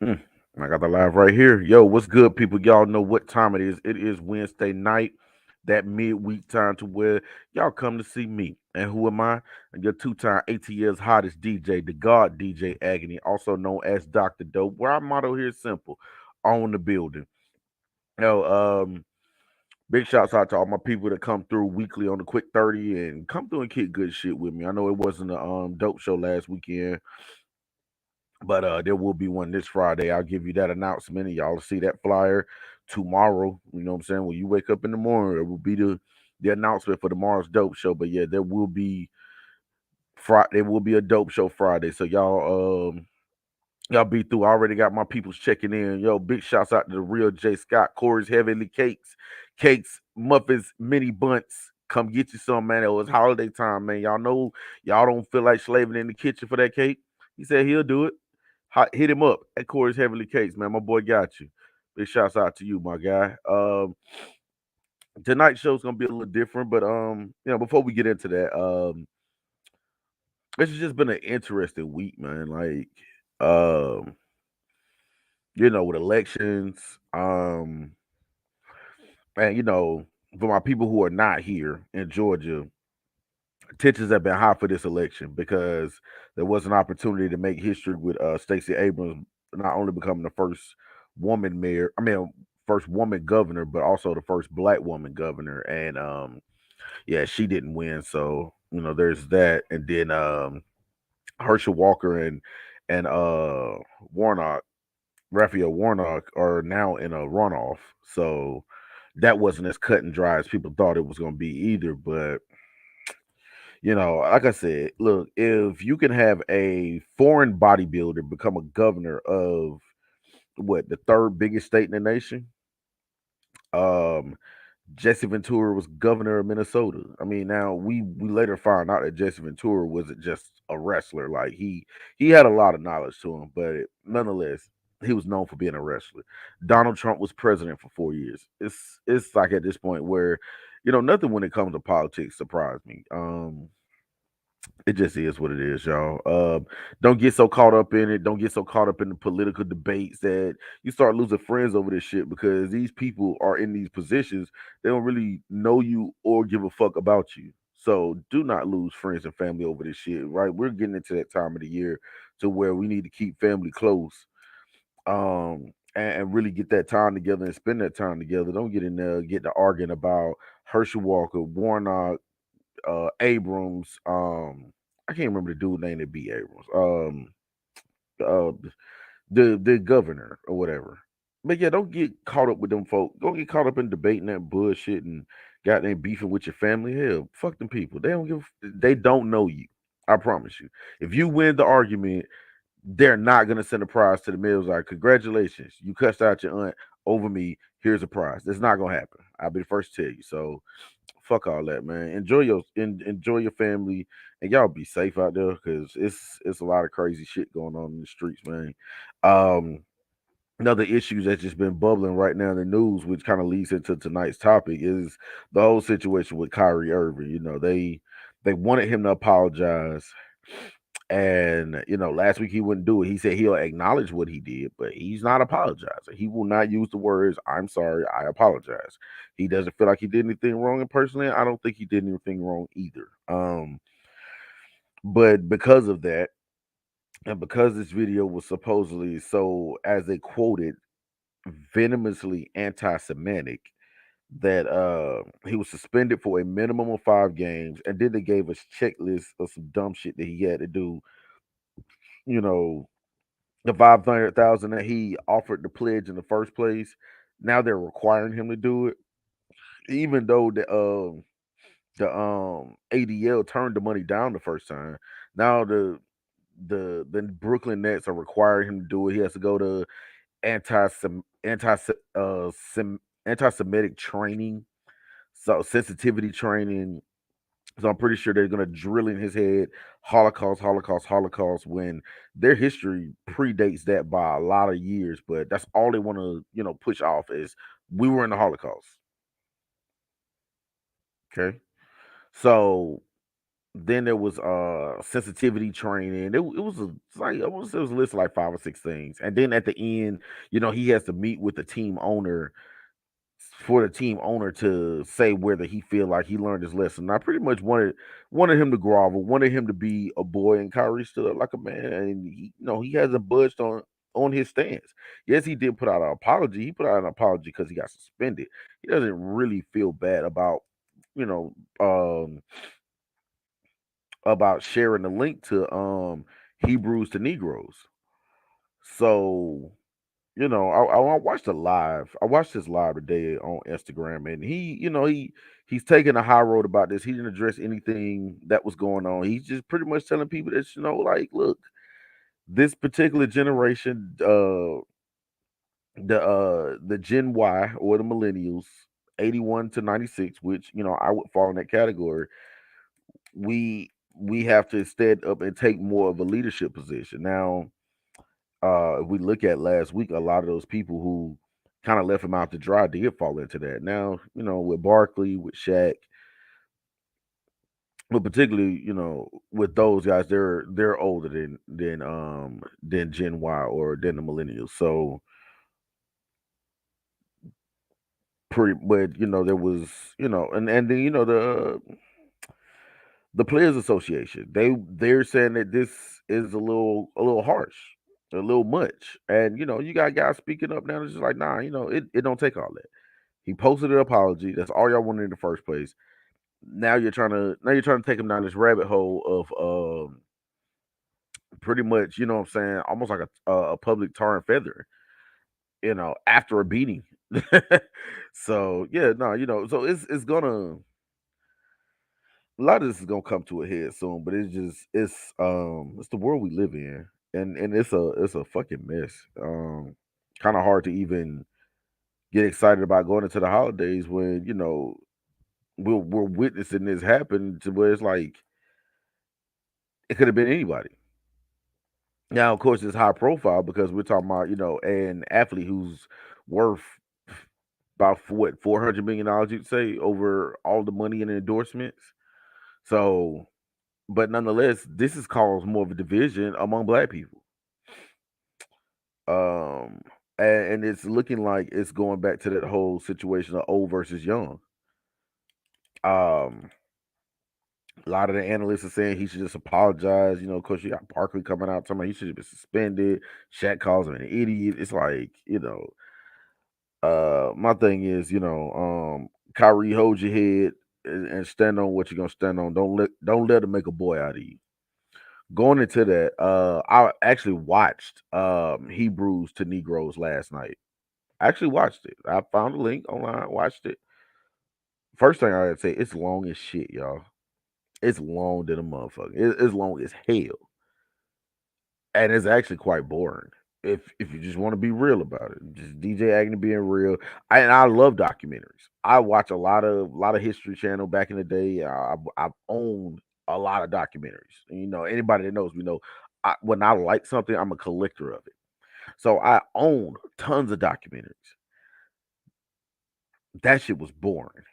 Mm, I got the live right here. Yo, what's good, people? Y'all know what time it is. It is Wednesday night, that midweek time to where y'all come to see me. And who am I? Your two-time ATL's hottest DJ, the God DJ Agony, also known as Dr. Dope. Where our motto here is simple: own the building. Yo, big shouts out to all my people that come through weekly on the Quick 30 and come through and kick good shit with me. I know it wasn't a dope show last weekend, but there will be one this Friday. I'll give you that announcement, and y'all will see that flyer tomorrow. You know what I'm saying? When you wake up in the morning, it will be the announcement for tomorrow's dope show. But yeah, there will be Friday. There will be a dope show Friday. So y'all be through. I already got my peoples checking in. Yo, big shouts out to the real J Scott, Corey's Heavenly Cakes, muffins, mini bunts. Come get you some, man. It was holiday time, man. Y'all know y'all don't feel like slaving in the kitchen for that cake. He said he'll do it. Hit him up at Corey's Heavenly Cakes, man. My boy got you. Big shouts out to you, my guy. Tonight's show's gonna be a little different, but before we get into that, this has just been an interesting week, man. Like, um, with elections, and for my people who are not here in Georgia, tensions have been high for this election because there was an opportunity to make history with Stacey Abrams not only becoming the first woman mayor, first woman governor, but also the first black woman governor. And yeah, she didn't win, so there's that. And then Herschel Walker and Warnock, Raphael Warnock, are now in a runoff. So that wasn't as cut and dry as people thought it was going to be either. But like I said, look, if you can have a foreign bodybuilder become a governor of what, the third biggest state in the nation, um, Jesse Ventura was governor of Minnesota. I mean, now we later found out that Jesse Ventura wasn't just a wrestler. Like he had a lot of knowledge to him, but nonetheless, he was known for being a wrestler. Donald Trump was president for 4 years. It's like at this point where, nothing when it comes to politics surprised me. It just is what it is, y'all. Don't get so caught up in it. Don't get so caught up in the political debates that you start losing friends over this shit because these people are in these positions. They don't really know you or give a fuck about you. So do not lose friends and family over this shit, right? We're getting into that time of the year to where we need to keep family close. And really get that time together and spend that time together. Don't get in there, get to arguing about Herschel Walker, Warnock, Abrams. I can't remember the dude name that beat Abrams. Uh, the governor or whatever. But yeah, don't get caught up with them folk. Don't get caught up in debating that bullshit and goddamn beefing with your family. Hell, fuck them people. They don't give. They don't know you. I promise you. If you win the argument, they're not gonna send a prize to the mills. Like, congratulations, you cussed out your aunt over me. Here's a prize. That's not gonna happen. I'll be the first to tell you. So fuck all that, man. Enjoy your family, and y'all be safe out there because it's a lot of crazy shit going on in the streets, man. Um, Another issue that's just been bubbling right now in the news, which kind of leads into tonight's topic, is the whole situation with Kyrie Irving. They wanted him to apologize, and last week he wouldn't do it. He said he'll acknowledge what he did, but he's not apologizing. He will not use the words "I'm sorry, I apologize." He doesn't feel like he did anything wrong, and personally, I don't think he did anything wrong either. But because of that, and because this video was supposedly, so as they quoted, venomously anti-Semitic, that he was suspended for a minimum of 5 games, and then they gave us checklist of some dumb shit that he had to do. You know, the 500,000 that he offered to pledge in the first place. Now they're requiring him to do it, even though the ADL turned the money down the first time. Now the Brooklyn Nets are requiring him to do it. He has to go to anti anti anti Semitic training, so sensitivity training. So I'm pretty sure they're gonna drill in his head Holocaust, Holocaust, Holocaust, when their history predates that by a lot of years. But that's all they want to, push off is we were in the Holocaust. Okay, so Then there was sensitivity training. It was it's like I want to say it was a list of like 5 or 6 things. And then at the end, he has to meet with the team owner for the team owner to say whether he feel like he learned his lesson. I pretty much wanted him to grovel, wanted him to be a boy, and Kyrie stood up like a man, and he hasn't budged on his stance. Yes, he did put out an apology. He put out an apology because he got suspended. He doesn't really feel bad you know about sharing the link to Hebrews to Negroes. So I watched a live. I watched this live today on Instagram, and he's taking a high road about this. He didn't address anything that was going on. He's just pretty much telling people that like, look, this particular generation, the Gen Y or the Millennials, 81 to 96, which I would fall in that category. We have to stand up and take more of a leadership position now. If we look at last week, a lot of those people who kind of left him out to dry did fall into that. Now, with Barkley, with Shaq, but particularly, with those guys, they're older than Gen Y or than the millennials. So pretty, but there was, and then the Players Association, they're saying that this is a little harsh, a little much, and you got guys speaking up now. It's just like, nah, it don't take all that. He posted an apology. That's all y'all wanted in the first place. Now you're trying to take him down this rabbit hole of pretty much, what I'm saying, almost like a public tar and feather, after a beating. So yeah, no, so it's gonna a lot of this is gonna come to a head soon, but it's the world we live in, and it's a fucking mess. Kind of hard to even get excited about going into the holidays when we're witnessing this happen to where it's like it could have been anybody. Now, of course, it's high profile because we're talking about an athlete who's worth about what $400 million, you'd say, over all the money and endorsements. So, but nonetheless, this has caused more of a division among black people. Um, and it's looking like it's going back to that whole situation of old versus young. Um, a lot of the analysts are saying he should just apologize. Of course, you got Barkley coming out talking about he should have been suspended. Shaq calls him an idiot. It's like, my thing is, Kyrie, hold your head and stand on what you're gonna stand on. Don't let him make a boy out of you. Going into that, I actually watched Hebrews to Negroes last night. I actually watched it. I found a link online, watched it. First thing I gotta say, it's long as shit, y'all. It's long than a motherfucker. It's long as hell. And it's actually quite boring. If you just want to be real about it, just DJ Agnew being real. I love documentaries. I watch a lot of History Channel back in the day. I've owned a lot of documentaries. And, anybody that knows me know when I like something, I'm a collector of it. So I own tons of documentaries. That shit was boring.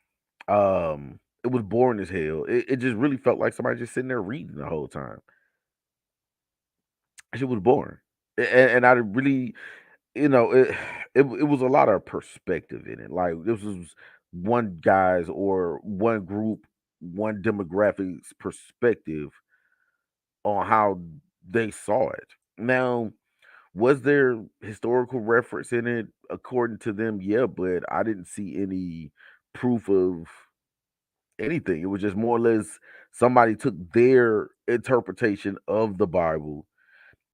It was boring as hell. It just really felt like somebody just sitting there reading the whole time. That shit was boring. And I really it was a lot of perspective in it. Like this was one guy's or one group, one demographic's perspective on how they saw it. Now, was there historical reference in it according to them? Yeah, but I didn't see any proof of anything. It was just more or less somebody took their interpretation of the Bible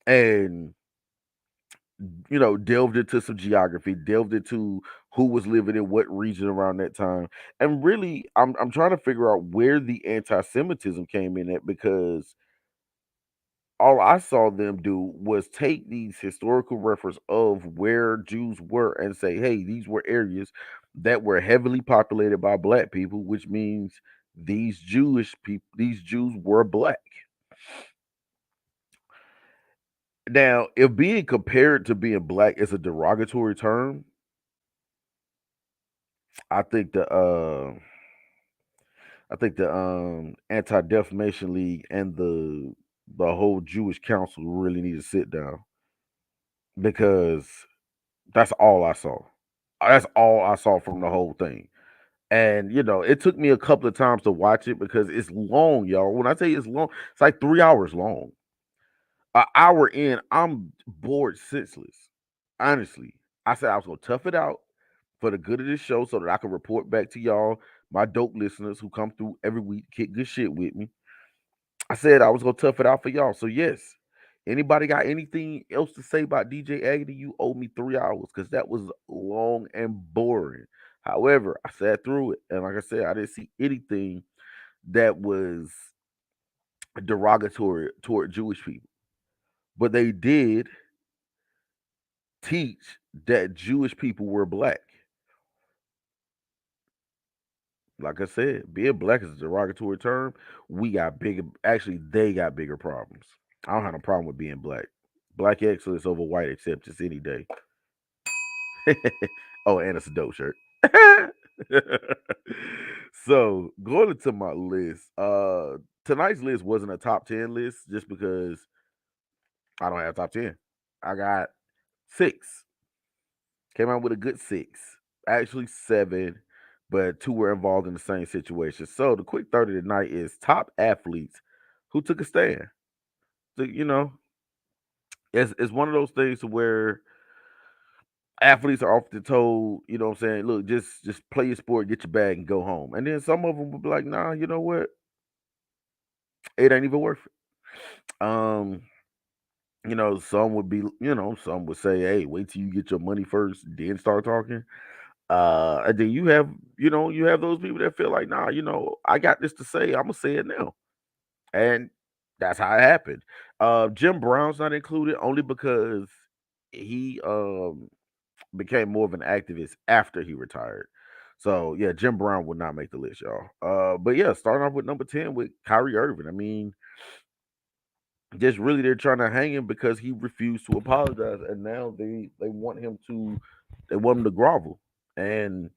and delved into some geography, delved into who was living in what region around that time. And really, I'm trying to figure out where the anti-Semitism came in at because all I saw them do was take these historical reference of where Jews were and say, hey, these were areas that were heavily populated by black people, which means these Jews were black. Now, if being compared to being black is a derogatory term, I think I think the Anti Defamation League and the whole Jewish Council really need to sit down because that's all I saw. That's all I saw from the whole thing. And it took me a couple of times to watch it because it's long, y'all. When I say it's long, it's like 3 hours long. An hour in, I'm bored senseless. Honestly, I said I was gonna tough it out for the good of this show so that I can report back to y'all, my dope listeners who come through every week, kick good shit with me. I said I was gonna tough it out for y'all. So yes, anybody got anything else to say about DJ Agony? You owe me 3 hours because that was long and boring. However, I sat through it, and like I said, I didn't see anything that was derogatory toward Jewish people, but they did teach that Jewish people were black. Like I said, being black is a derogatory term. We got bigger. Actually, they got bigger problems. I don't have no problem with being black. Black excellence over white acceptance any day. Oh, and it's a dope shirt. So going into my list, tonight's list wasn't a top 10 list just because I don't have top 10. I got six. Came out with a good six. Actually seven, but two were involved in the same situation. So the quick 30 tonight is top athletes who took a stand. So, it's one of those things where athletes are often told, what I'm saying, look, just play your sport, get your bag, and go home. And then some of them will be like, nah, you know what? It ain't even worth it. Some would be, some would say, hey, wait till you get your money first, then start talking. And then you have those people that feel like, nah, I got this to say, I'm gonna say it now. And that's how it happened. Jim Brown's not included only because he became more of an activist after he retired. So yeah, Jim Brown would not make the list, y'all. But yeah, starting off with number 10 with Kyrie Irving. I mean, just really they're trying to hang him because he refused to apologize, and now they want him to grovel. And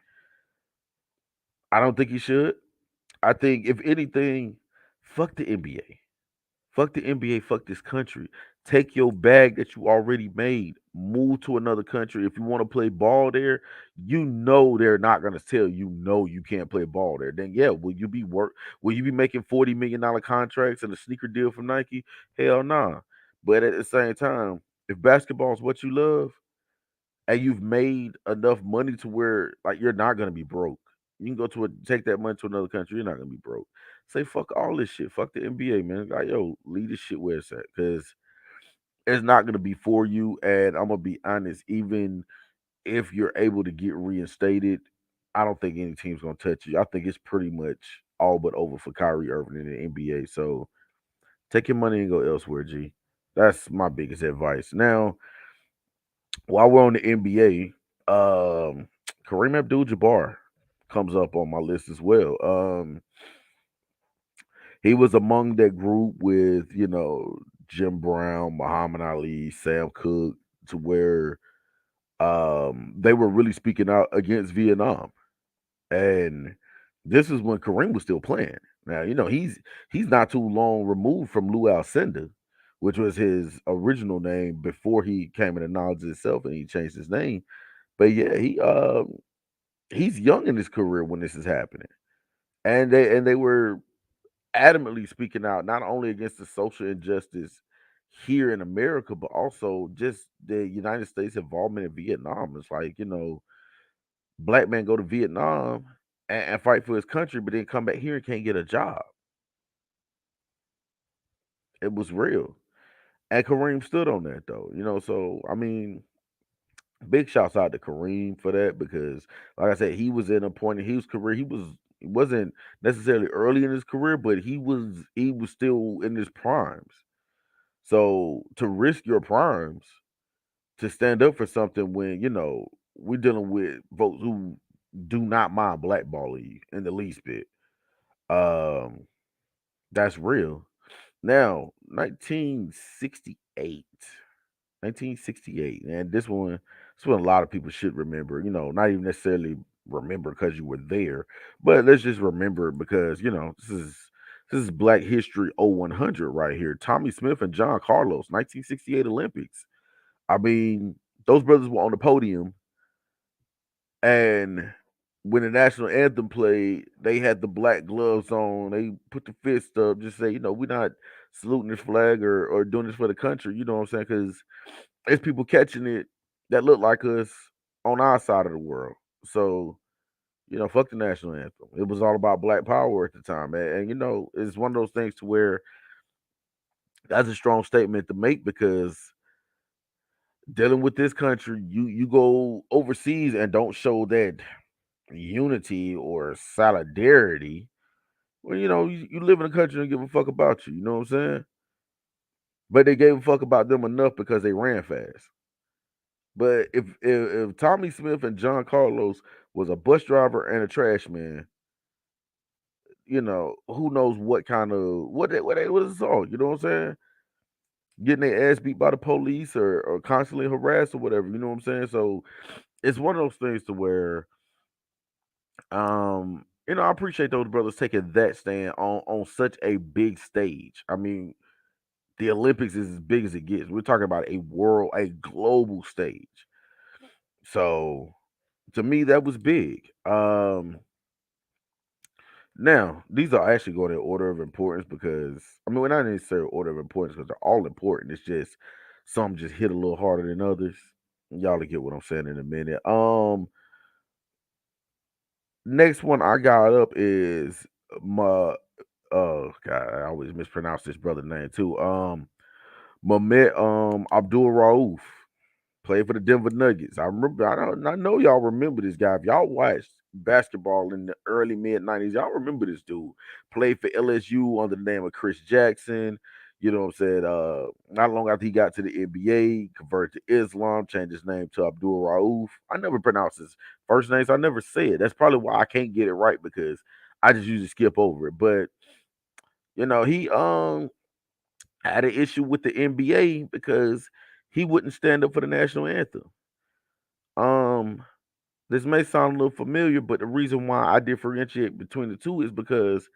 I don't think he should. I think if anything, fuck the NBA. Fuck the NBA, fuck this country. Take your bag that you already made, move to another country. If you want to play ball there, they're not gonna tell you can't play ball there. Then yeah, will you be making $40 million contracts and a sneaker deal from Nike? Hell nah. But at the same time, if basketball is what you love and you've made enough money to where like you're not gonna be broke. You can take that money to another country, you're not gonna be broke. Say fuck all this shit. Fuck the NBA, man. Like, yo, leave this shit where it's at. Cause it's not gonna be for you. And I'm gonna be honest, even if you're able to get reinstated, I don't think any team's gonna touch you. I think it's pretty much all but over for Kyrie Irving in the NBA. So take your money and go elsewhere, G. That's my biggest advice. Now, while we're on the NBA, Kareem Abdul-Jabbar comes up on my list as well. He was among that group with Jim Brown, Muhammad Ali, Sam Cooke, to where they were really speaking out against Vietnam, and this is when Kareem was still playing. Now he's not too long removed from Lou Alcindor, which was his original name before he came into knowledge of himself and he changed his name. But yeah, he's young in his career when this is happening, and they were adamantly speaking out not only against the social injustice here in America, but also just the United States involvement in Vietnam. It's like black men go to Vietnam and fight for his country, but then come back here and can't get a job. It was real, and Kareem stood on that though. So I mean, big shouts out to Kareem for that because, like I said, he was in a point in his career. He wasn't necessarily early in his career, but he was still in his primes. So to risk your primes to stand up for something when we're dealing with folks who do not mind blackballing you in the least bit. Um, that's real. Now, 1968. 1968, and this one a lot of people should remember. Not even necessarily remember because you were there, but let's just remember because this is Black History 0100 right here. Tommy Smith and John Carlos, 1968 Olympics. I mean, those brothers were on the podium, and when the national anthem played, they had the black gloves on. They put the fist up, just say, we're not saluting this flag or doing this for the country. You know what I'm saying? Because there's people catching it that look like us on our side of the world. So, fuck the national anthem. It was all about black power at the time. And it's one of those things to where that's a strong statement to make because dealing with this country, you go overseas and don't show that unity or solidarity. Well, you live in a country and give a fuck about you. You know what I'm saying? But they gave a fuck about them enough because they ran fast. But if Tommy Smith and John Carlos was a bus driver and a trash man, who knows what kind of what is all? You know what I'm saying? Getting their ass beat by the police or constantly harassed or whatever. You know what I'm saying? So it's one of those things to where I appreciate those brothers taking that stand on such a big stage. I mean, the Olympics is as big as it gets. We're talking about a global stage. So to me, that was big. Now these are actually going in order of importance because we're not necessarily order of importance because they're all important. It's just some just hit a little harder than others. Y'all will get what I'm saying in a minute. Next one I got up is my God, I always mispronounce this brother name too. Mehmet Abdul Rauf played for the Denver Nuggets. I remember. I know y'all remember this guy. If y'all watched basketball in the early mid 90s, y'all remember this dude. Played for LSU under the name of Chris Jackson. You know what I'm saying? Not long after he got to the NBA, converted to Islam, changed his name to Abdul Rauf. I never pronounce his first name, so I never say it. That's probably why I can't get it right because I just usually skip over it. But he had an issue with the NBA because he wouldn't stand up for the national anthem. Um, this may sound a little familiar, but the reason why I differentiate between the two is because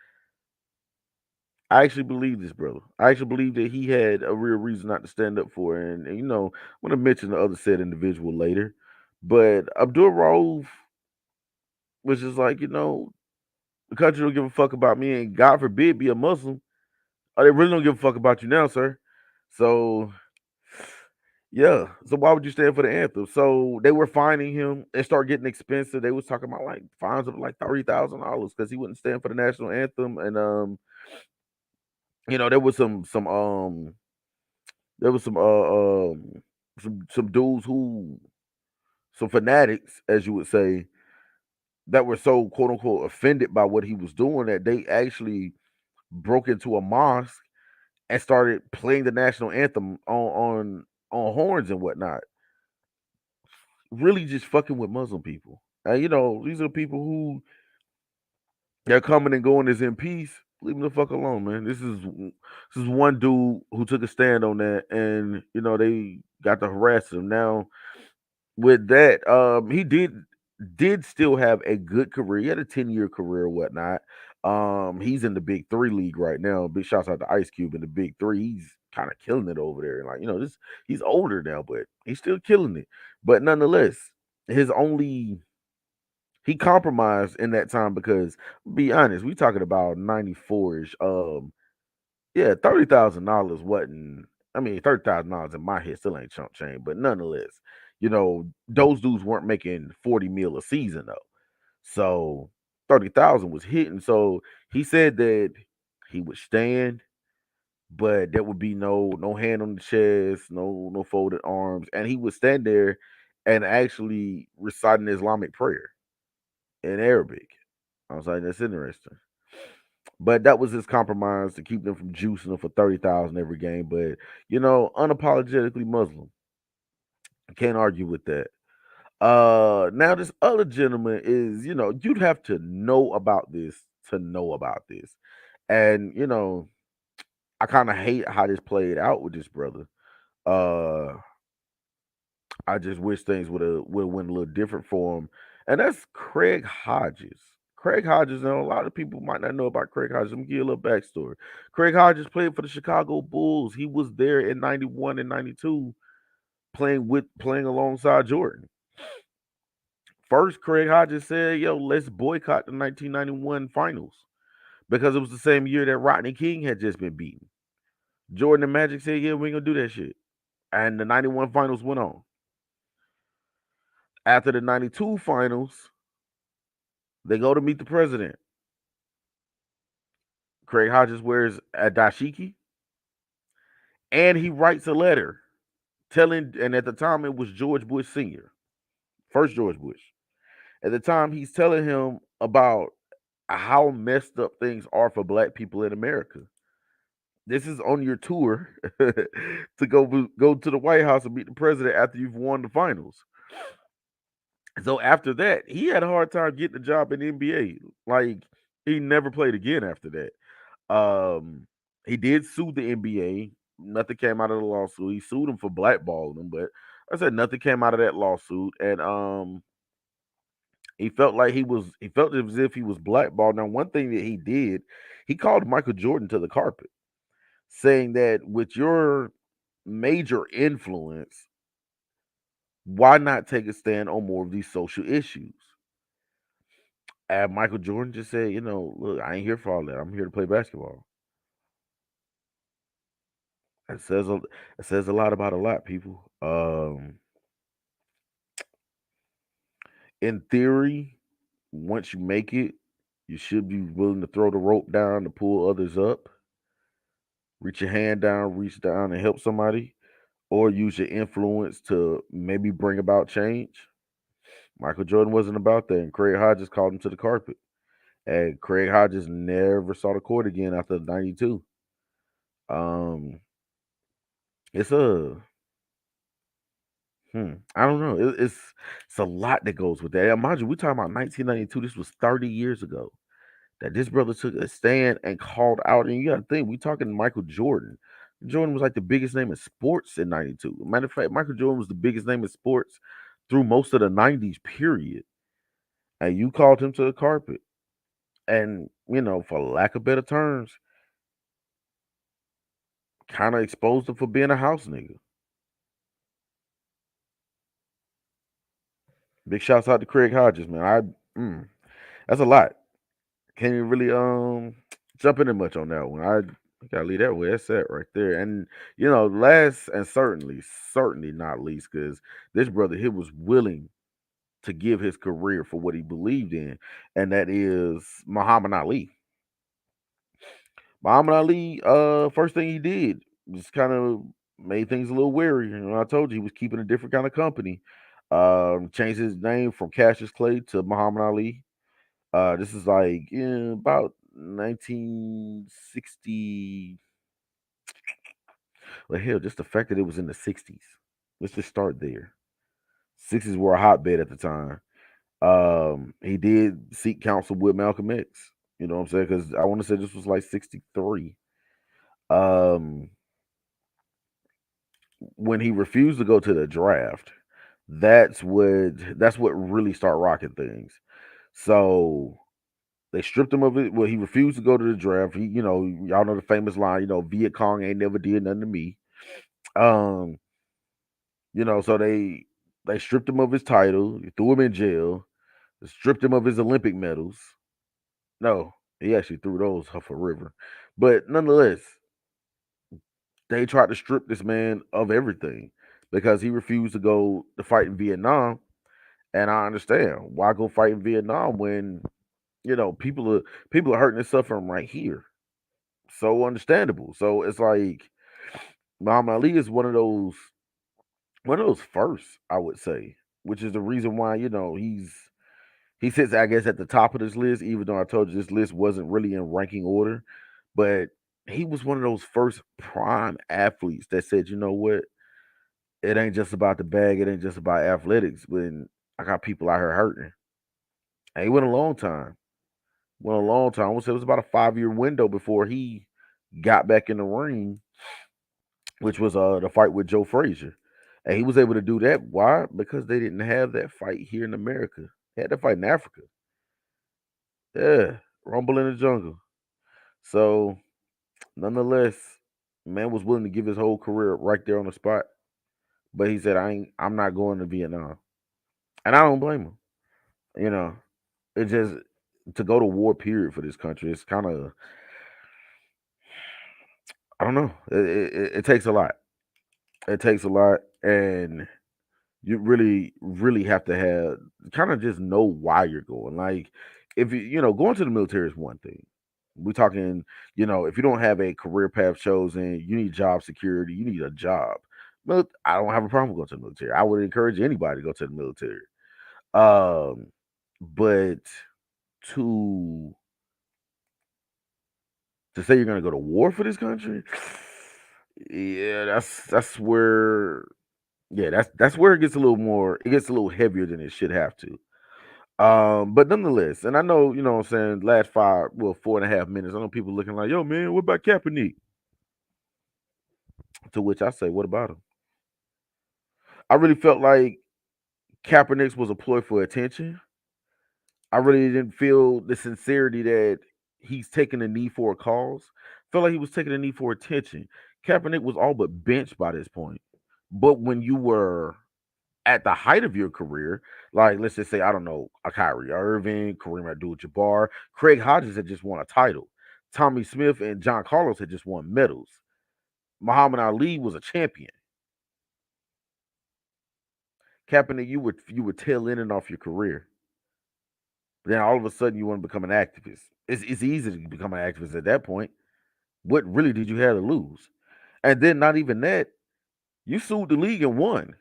I actually believe this brother. I actually believe that he had a real reason not to stand up for it. And I'm going to mention the other said individual later. But Abdul Rauf was just like, the country don't give a fuck about me, and God forbid be a Muslim. Oh, they really don't give a fuck about you now, sir. So yeah. So why would you stand for the anthem? So they were fining him. It started getting expensive. They was talking about like fines of like $30,000 because he wouldn't stand for the national anthem. And there was some dudes who some fanatics, as you would say, that were so quote unquote offended by what he was doing that they actually broke into a mosque and started playing the national anthem on horns and whatnot. Really just fucking with Muslim people. And these are people who they're coming and going as in peace. Leave them the fuck alone, man. This is one dude who took a stand on that, and they got to harass him. Now with that, he did still have a good career. He had a 10-year career or whatnot. He's in the Big Three league right now. Big shouts out to Ice Cube in the Big Three. He's kind of killing it over there. Like this, he's older now, but he's still killing it. But nonetheless, his only he compromised in that time because be honest, we talking about 94ish. Yeah, $30,000 wasn't. $30,000 in my head still ain't chump change, but nonetheless, those dudes weren't making 40 mil a season though. So 30,000 was hitting. So he said that he would stand, but there would be no hand on the chest, no folded arms, and he would stand there and actually recite an Islamic prayer in Arabic. I was like, that's interesting. But that was his compromise to keep them from juicing them for 30,000 every game. But unapologetically Muslim. I can't argue with that. Now this other gentleman is, you'd have to know about this to know about this. And I kind of hate how this played out with this brother. Uh I just wish things would have went a little different for him. and that's Craig Hodges. Craig Hodges, and a lot of people might not know about Craig Hodges. Let me give you a little backstory. Craig Hodges played for the Chicago Bulls. He was there in '91 and '92, playing alongside Jordan. First, Craig Hodges said, "Yo, let's boycott the 1991 finals," because it was the same year that Rodney King had just been beaten. Jordan and Magic said, "Yeah, we ain't gonna do that shit," and the '91 finals went on. After the '92 finals, they go to meet the president. Craig Hodges wears a dashiki, and he writes a letter telling, and at the time it was George Bush Sr., first George Bush. At the time, he's telling him about how messed up things are for black people in America. This is on your tour to go to the White House and meet the president after you've won the finals. So after that, he had a hard time getting a job in the NBA. Like, he never played again after that. He did sue the NBA. Nothing came out of the lawsuit. He sued him for blackballing him, but I said nothing came out of that lawsuit. And he felt as if he was blackballed. Now, one thing that he did, he called Michael Jordan to the carpet, saying that with your major influence, why not take a stand on more of these social issues? And Michael Jordan just said, look, I ain't here for all that. I'm here to play basketball. It says a lot about a lot, people. In theory, once you make it, you should be willing to throw the rope down to pull others up. Reach your hand down, reach down and help somebody, or use your influence to maybe bring about change. Michael Jordan wasn't about that, and Craig Hodges called him to the carpet. And Craig Hodges never saw the court again after '92. Um, it's a I don't know. It's a lot that goes with that. Mind you, we're talking about 1992. This was 30 years ago that this brother took a stand and called out. And you got to think, we talking Michael Jordan. Jordan was like the biggest name in sports in '92. Matter of fact, Michael Jordan was the biggest name in sports through most of the '90s period. And you called him to the carpet, and for lack of better terms, kind of exposed him for being a house nigga. Big shouts out to Craig Hodges, man. That's a lot. Can't even really jump into much on that one. I gotta leave that where that's at right there. And last and certainly not least, because this brother here was willing to give his career for what he believed in, and that is Muhammad Ali. Muhammad Ali, first thing he did was kind of made things a little weary. I told you he was keeping a different kind of company. Changed his name from Cassius Clay to Muhammad Ali. This is like about 1960. Well, hell, just the fact that it was in the '60s. Let's just start there. '60s were a hotbed at the time. He did seek counsel with Malcolm X. You know what I'm saying? Because I want to say this was like '63. Um, when he refused to go to the draft, that's what really started rocking things. So they stripped him of it. Well, he refused to go to the draft. Y'all know the famous line. Viet Cong ain't never did nothing to me. Um, so they stripped him of his title, threw him in jail, stripped him of his Olympic medals. No, he actually threw those off a river, but nonetheless, they tried to strip this man of everything because he refused to go to fight in Vietnam. And I understand why go fight in Vietnam when people are hurting and suffering right here. So understandable. So it's like Muhammad Ali is one of those first, I would say, which is the reason why he sits, I guess, at the top of this list. Even though I told you this list wasn't really in ranking order, but he was one of those first prime athletes that said, you know what, it ain't just about the bag, it ain't just about athletics. When I got people out here hurting, and he went a long time. Went a long time. I would say it was about a 5-year window before he got back in the ring, which was the fight with Joe Frazier. And he was able to do that. Why? Because they didn't have that fight here in America. Had to fight in Africa. Yeah, Rumble in the Jungle. So, nonetheless, man was willing to give his whole career right there on the spot. But he said, I'm not going to Vietnam. And I don't blame him. You know, it just to go to war period for this country, it's kind of I don't know. It takes a lot. It takes a lot, and you really have to have kind of just know why you're going. Like, if going to the military is one thing. We're talking, if you don't have a career path chosen, you need job security, you need a job. But I don't have a problem going to the military. I would encourage anybody to go to the military. Um, but to to say you're gonna go to war for this country, yeah, that's where that's where it gets a little heavier than it should have to. But nonetheless, and I know, what I'm saying, last 4.5 minutes, I know people looking like, yo, man, what about Kaepernick? To which I say, what about him? I really felt like Kaepernick was a ploy for attention. I really didn't feel the sincerity that he's taking the knee for a cause. Felt like he was taking the knee for attention. Kaepernick was all but benched by this point. But when you were at the height of your career, like let's just say, I don't know, a Kyrie Irving, Kareem Abdul-Jabbar, Craig Hodges had just won a title. Tommy Smith and John Carlos had just won medals. Muhammad Ali was a champion. Kaepernick, you were tail ending off your career. Then all of a sudden you want to become an activist. It's easy to become an activist at that point. What really did you have to lose? And then not even that, you sued the league and won.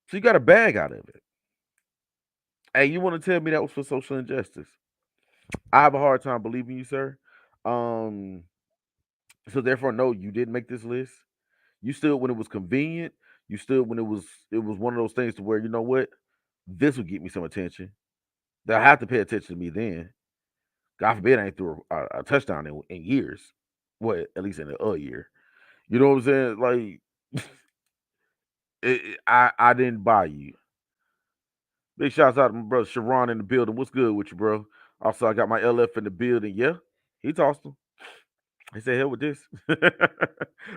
So you got a bag out of it. And you want to tell me that was for social injustice? I have a hard time believing you, sir. Um, so therefore, no, you didn't make this list. You stood when it was convenient. You stood when it was one of those things to where, you know what, this would get me some attention. They'll have to pay attention to me then. God forbid I ain't threw a touchdown in years. What, at least in a year. You know what I'm saying? Like, I didn't buy you. Big shouts out to my brother Sharon in the building. What's good with you, bro? Also, I got my LF in the building. Yeah, he tossed him. He said, hell with this.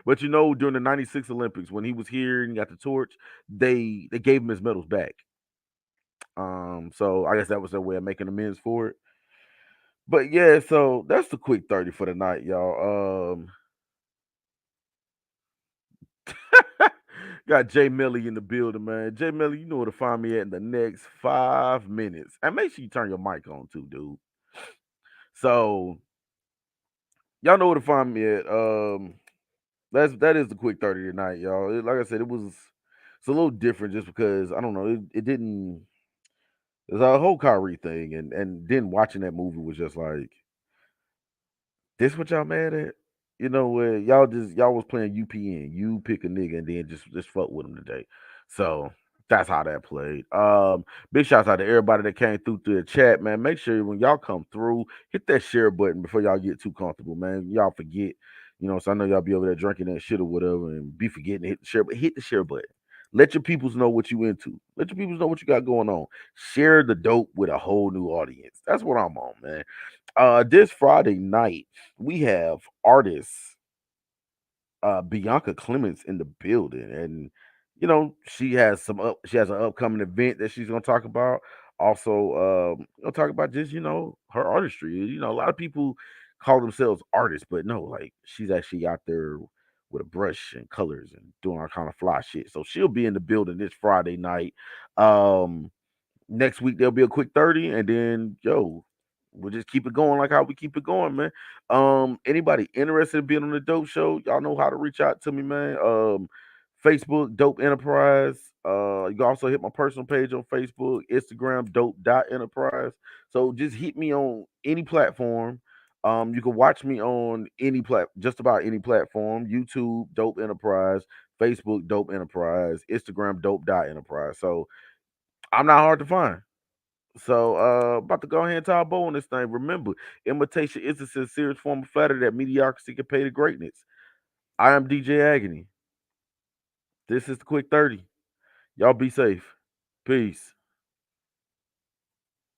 But during the 96 Olympics, when he was here and got the torch, they gave him his medals back. So I guess that was their way of making amends for it. But yeah, so that's the quick 30 for the night, y'all. Got Jay Melly in the building, man. Jay Melly, you know where to find me at in the next 5 minutes. And make sure you turn your mic on too, dude. So y'all know where to find me at. That is the quick 30 tonight, y'all. Like I said, it's a little different just because I don't know, it didn't there's a whole Kyrie thing, and then watching that movie was just like, this what y'all mad at? Where y'all was playing UPN. You pick a nigga and then just fuck with him today. So that's how that played. Big shouts out to everybody that came through the chat, man. Make sure when y'all come through, hit that share button before y'all get too comfortable, man. Y'all forget, so I know y'all be over there drinking that shit or whatever and be forgetting to hit the share, but hit the share button. Let your peoples know what you into. Let your peoples know what you got going on. Share the dope with a whole new audience. That's what I'm on, man. This Friday night, we have artists Bianca Clements in the building, and she has an upcoming event that she's gonna talk about. Also, talk about just her artistry. A lot of people call themselves artists, but no, like she's actually out there with a brush and colors and doing all kind of fly shit. So she'll be in the building this Friday night. Um, Next week there'll be a quick 30, and then we'll just keep it going like how we keep it going, man. Anybody interested in being on the Dope Show, y'all know how to reach out to me, man. Facebook, Dope Enterprise. You can also hit my personal page on Facebook, Instagram, dope.enterprise. So just hit me on any platform. You can watch me on just about any platform. YouTube, Dope Enterprise, Facebook, Dope Enterprise, Instagram, dope.enterprise. So I'm not hard to find. So about to go ahead and tie a bow on this thing. Remember, imitation is the sincerest form of flattery that mediocrity can pay to greatness. I am DJ Agony. This is the quick 30. Y'all be safe. Peace.